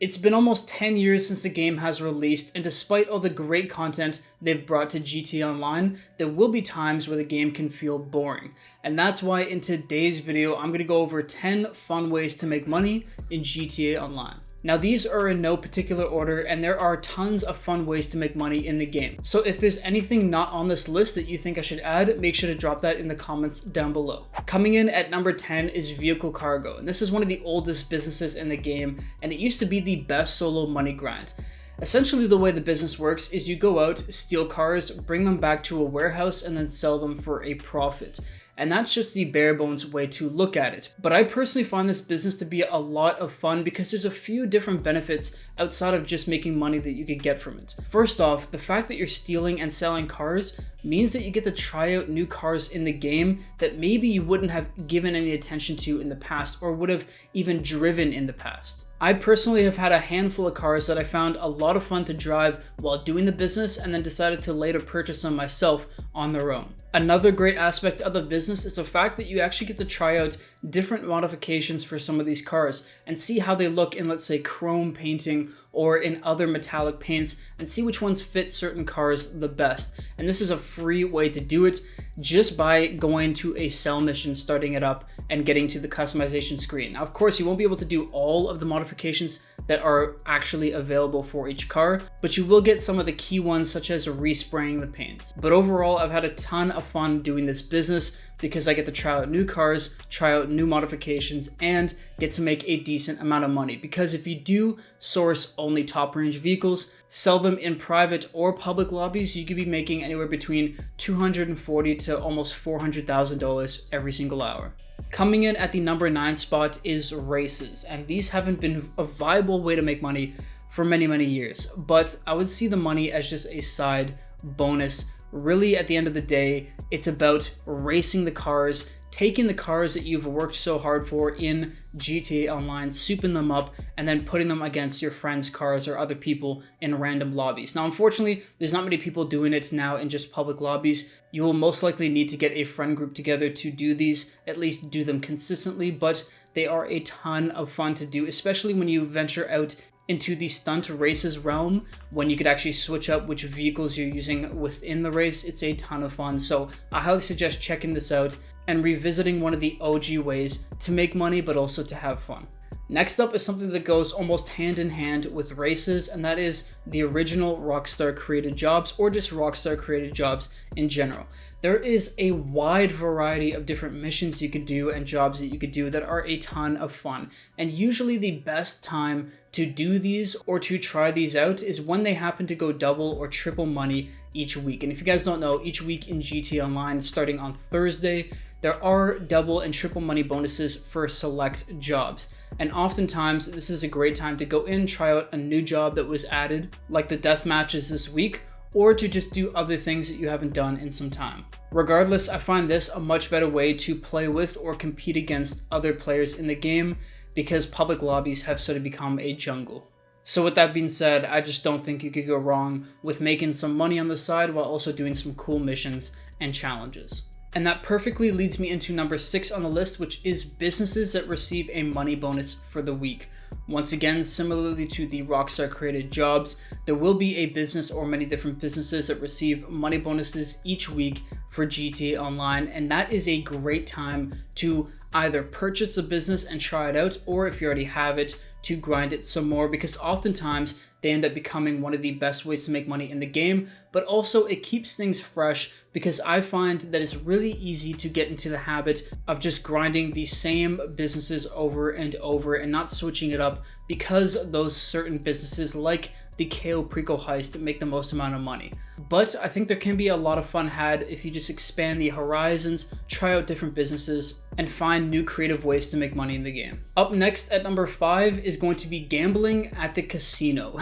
It's been almost 10 years since the game has released, and despite all the great content they've brought to GTA Online, there will be times where the game can feel boring. And that's why in today's video, I'm going to go over 10 fun ways to make money in GTA Online. Now these are in no particular order, and there are tons of fun ways to make money in the game. So if there's anything not on this list that you think I should add, make sure to drop that in the comments down below. Coming in at number 10 is vehicle cargo, and this is one of the oldest businesses in the game, and it used to be the best solo money grind. Essentially, the way the business works is you go out, steal cars, bring them back to a warehouse, and then sell them for a profit. And that's just the bare bones way to look at it. But I personally find this business to be a lot of fun because there's a few different benefits outside of just making money that you could get from it. First off, the fact that you're stealing and selling cars means that you get to try out new cars in the game that maybe you wouldn't have given any attention to in the past or would have even driven in the past. I personally have had a handful of cars that I found a lot of fun to drive while doing the business and then decided to later purchase them myself on their own. Another great aspect of the business is the fact that you actually get to try out different modifications for some of these cars and see how they look in, let's say, chrome painting or in other metallic paints, and see which ones fit certain cars the best. And this is a free way to do it just by going to a sell mission, starting it up, and getting to the customization screen. Now, of course, you won't be able to do all of the modifications that are actually available for each car, but you will get some of the key ones, such as respraying the paint. But overall, I've had a ton of fun doing this business because I get to try out new cars, try out new modifications, and get to make a decent amount of money. Because if you do source only top range vehicles, sell them in private or public lobbies, you could be making anywhere between $240,000 to almost $400,000 every single hour. Coming in at the number 9 spot is races, and these haven't been a viable way to make money for many years, but I would see the money as just a side bonus. Really, at the end of the day, it's about racing the cars, taking the cars that you've worked so hard for in GTA Online, souping them up, and then putting them against your friends' cars or other people in random lobbies. Now, unfortunately, there's not many people doing it now in just public lobbies. You will most likely need to get a friend group together to do these, at least do them consistently, but they are a ton of fun to do, especially when you venture out into the stunt races realm, when you could actually switch up which vehicles you're using within the race. It's a ton of fun, so I highly suggest checking this out and revisiting one of the OG ways to make money but also to have fun. Next up is something that goes almost hand in hand with races, and that is the original Rockstar created jobs, or just Rockstar created jobs in general. There is a wide variety of different missions you could do and jobs that you could do that are a ton of fun. And usually the best time to do these or to try these out is when they happen to go double or triple money each week. And if you guys don't know, each week in GTA Online, starting on Thursday, there are double and triple money bonuses for select jobs. And oftentimes, this is a great time to go in, try out a new job that was added, like the death matches this week, or to just do other things that you haven't done in some time. Regardless, I find this a much better way to play with or compete against other players in the game, because public lobbies have sort of become a jungle. So with that being said, I just don't think you could go wrong with making some money on the side while also doing some cool missions and challenges. And that perfectly leads me into number 6 on the list, which is businesses that receive a money bonus for the week. Once again, similarly to the Rockstar created jobs, there will be a business or many different businesses that receive money bonuses each week for GTA Online, and that is a great time to either purchase a business and try it out, or if you already have it, to grind it some more, because oftentimes they end up becoming one of the best ways to make money in the game, but also it keeps things fresh, because I find that it's really easy to get into the habit of just grinding the same businesses over and over and not switching it up, because those certain businesses like the Cayo Perico Heist make the most amount of money. But I think there can be a lot of fun had if you just expand the horizons, try out different businesses, and find new creative ways to make money in the game. Up next at number 5 is going to be gambling at the casino.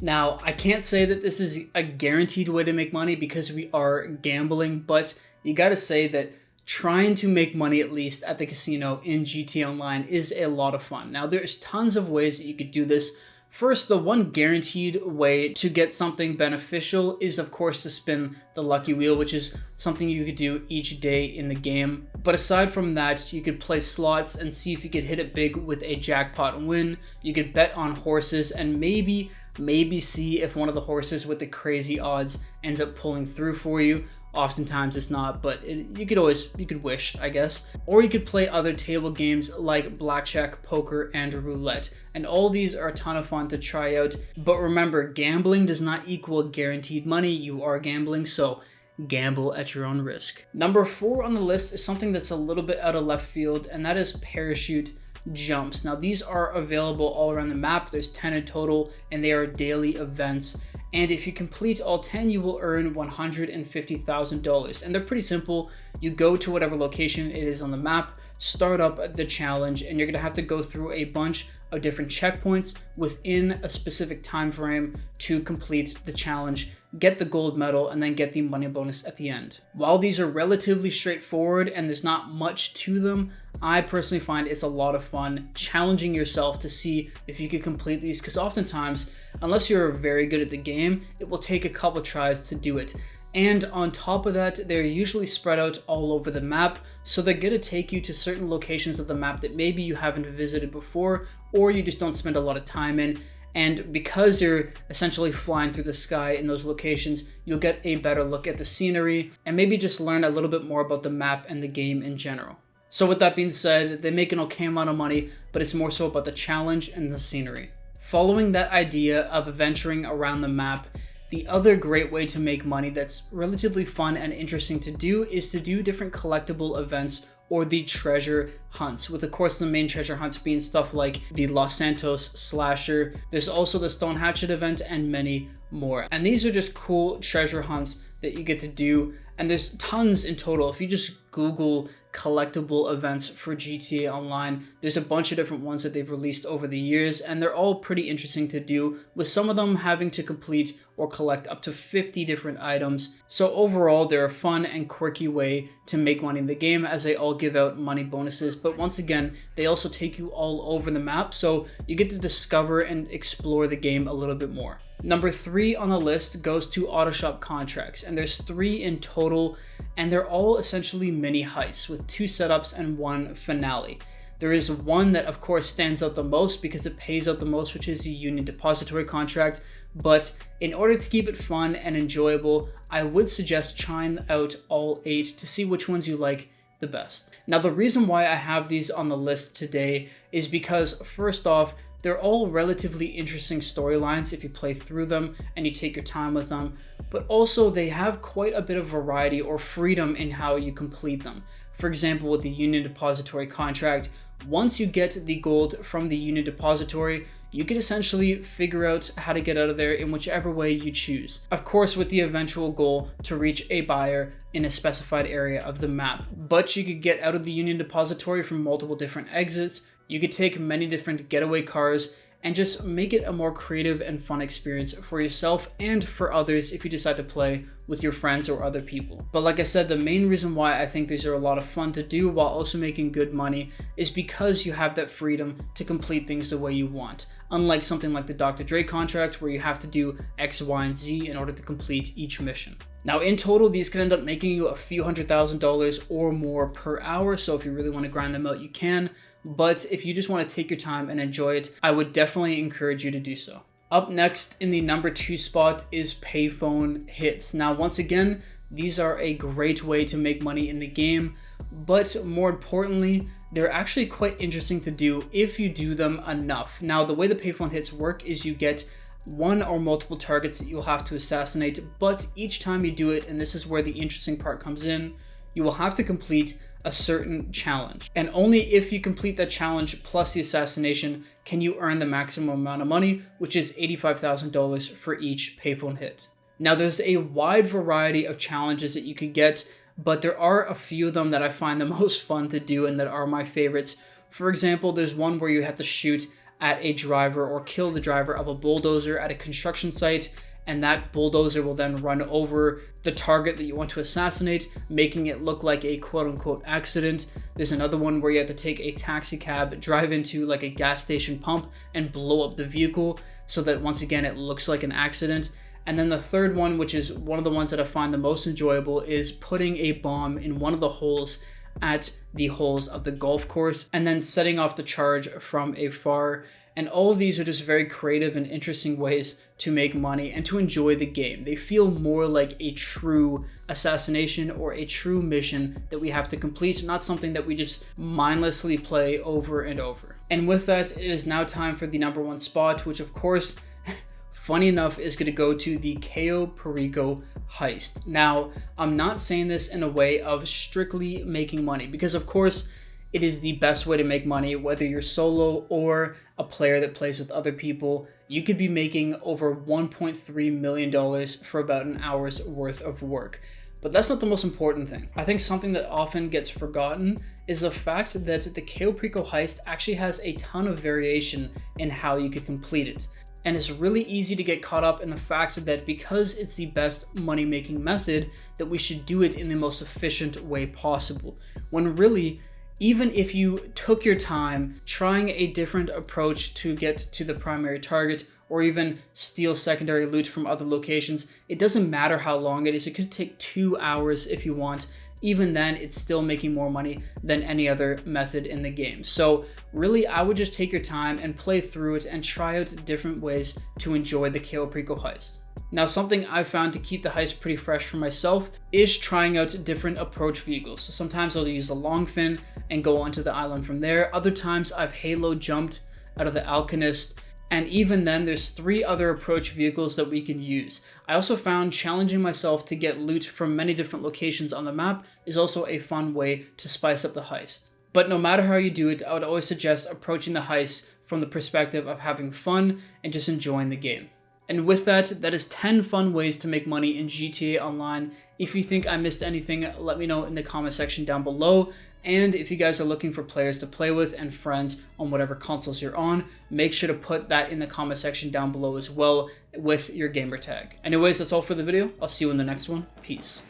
Now, I can't say that this is a guaranteed way to make money because we are gambling, but you gotta say that trying to make money at least at the casino in GTA Online is a lot of fun. Now, there's tons of ways that you could do this. First, the one guaranteed way to get something beneficial is of course to spin the lucky wheel, which is something you could do each day in the game. But aside from that, you could play slots and see if you could hit it big with a jackpot and win. You could bet on horses and maybe see if one of the horses with the crazy odds ends up pulling through for you. Oftentimes it's not, but you could wish, I guess. Or you could play other table games like blackjack, poker, and roulette. And all these are a ton of fun to try out. But remember, gambling does not equal guaranteed money. You are gambling, so gamble at your own risk. Number 4 on the list is something that's a little bit out of left field, and that is parachute jumps. Now these are available all around the map. There's 10 in total, and they are daily events. And if you complete all 10, you will earn $150,000. And they're pretty simple. You go to whatever location it is on the map, start up the challenge, and you're gonna have to go through a bunch of different checkpoints within a specific time frame to complete the challenge, get the gold medal, and then get the money bonus at the end. While these are relatively straightforward and there's not much to them, I personally find it's a lot of fun challenging yourself to see if you can complete these, because oftentimes, unless you're very good at the game, it will take a couple tries to do it. And on top of that, they're usually spread out all over the map, so they're going to take you to certain locations of the map that maybe you haven't visited before, or you just don't spend a lot of time in. And because you're essentially flying through the sky in those locations, you'll get a better look at the scenery and maybe just learn a little bit more about the map and the game in general. So with that being said, they make an okay amount of money, but it's more so about the challenge and the scenery. Following that idea of adventuring around the map, the other great way to make money that's relatively fun and interesting to do is to do different collectible events or the treasure hunts, with of course the main treasure hunts being stuff like the Los Santos Slasher. There's also the Stone Hatchet event and many more. And these are just cool treasure hunts that you get to do, and there's tons in total. If you just Google collectible events for GTA Online, there's a bunch of different ones that they've released over the years, and they're all pretty interesting to do, with some of them having to complete or collect up to 50 different items. So overall, they're a fun and quirky way to make money in the game, as they all give out money bonuses. But once again, they also take you all over the map, so you get to discover and explore the game a little bit more. Number 3 on the list goes to auto shop contracts, and there's 3 in total, and they're all essentially mini heists with 2 setups and 1 finale. There is one that of course stands out the most because it pays out the most, which is the Union Depository contract. But in order to keep it fun and enjoyable, I would suggest trying out all 8 to see which ones you like the best. Now, the reason why I have these on the list today is because, first off, they're all relatively interesting storylines if you play through them and you take your time with them, but also they have quite a bit of variety or freedom in how you complete them. For example, with the Union Depository contract, once you get the gold from the Union Depository, you can essentially figure out how to get out of there in whichever way you choose. Of course, with the eventual goal to reach a buyer in a specified area of the map. But you could get out of the Union Depository from multiple different exits. You could take many different getaway cars and just make it a more creative and fun experience for yourself and for others if you decide to play with your friends or other people. But like I said, the main reason why I think these are a lot of fun to do while also making good money is because you have that freedom to complete things the way you want. Unlike something like the Dr. Dre contract, where you have to do X, Y, and Z in order to complete each mission. Now, in total, these can end up making you a few $100,000 or more per hour, so if you really want to grind them out, you can. But if you just want to take your time and enjoy it, I would definitely encourage you to do so. Up next in the number 2 spot is Payphone Hits. Now, once again, these are a great way to make money in the game, but more importantly, they're actually quite interesting to do if you do them enough. Now, the way the Payphone Hits work is you get one or multiple targets that you'll have to assassinate, but each time you do it, and this is where the interesting part comes in, you will have to complete a certain challenge. And only if you complete that challenge plus the assassination can you earn the maximum amount of money, which is $85,000 for each Payphone Hit. Now, there's a wide variety of challenges that you could get, but there are a few of them that I find the most fun to do and that are my favorites. For example, there's one where you have to shoot at a driver or kill the driver of a bulldozer at a construction site, and that bulldozer will then run over the target that you want to assassinate, making it look like a quote-unquote accident. There's another one where you have to take a taxi cab, drive into like a gas station pump, and blow up the vehicle. so that once again it looks like an accident. And then the third one, which is one of the ones that I find the most enjoyable, is putting a bomb in one of the holes at the holes of the golf course and then setting off the charge from afar. And all of these are just very creative and interesting ways to make money and to enjoy the game. They feel more like a true assassination or a true mission that we have to complete, not something that we just mindlessly play over and over. And with that, it is now time for the number one spot, which of course, funny enough, is going to go to the Cayo Perico Heist. Now, I'm not saying this in a way of strictly making money, because of course, it is the best way to make money, whether you're solo or a player that plays with other people. You could be making over $1.3 million for about an hour's worth of work. But that's not the most important thing. I think something that often gets forgotten is the fact that the Cayo Perico Heist actually has a ton of variation in how you could complete it. And it's really easy to get caught up in the fact that because it's the best money-making method, that we should do it in the most efficient way possible. When really, even if you took your time trying a different approach to get to the primary target, or even steal secondary loot from other locations, it doesn't matter how long it is. It could take 2 hours if you want. Even then, it's still making more money than any other method in the game. So really, I would just take your time and play through it and try out different ways to enjoy the Cayo Perico Heist. Now, something I've found to keep the heist pretty fresh for myself is trying out different approach vehicles. So sometimes I'll use a long fin and go onto the island from there. Other times I've halo jumped out of the Alchemist. And even then, there's 3 other approach vehicles that we can use. I also found challenging myself to get loot from many different locations on the map is also a fun way to spice up the heist. But no matter how you do it, I would always suggest approaching the heist from the perspective of having fun and just enjoying the game. And with that, that is 10 fun ways to make money in GTA Online. If you think I missed anything, let me know in the comment section down below. And if you guys are looking for players to play with and friends on whatever consoles you're on, make sure to put that in the comment section down below as well with your gamer tag. Anyways, that's all for the video. I'll see you in the next one. Peace.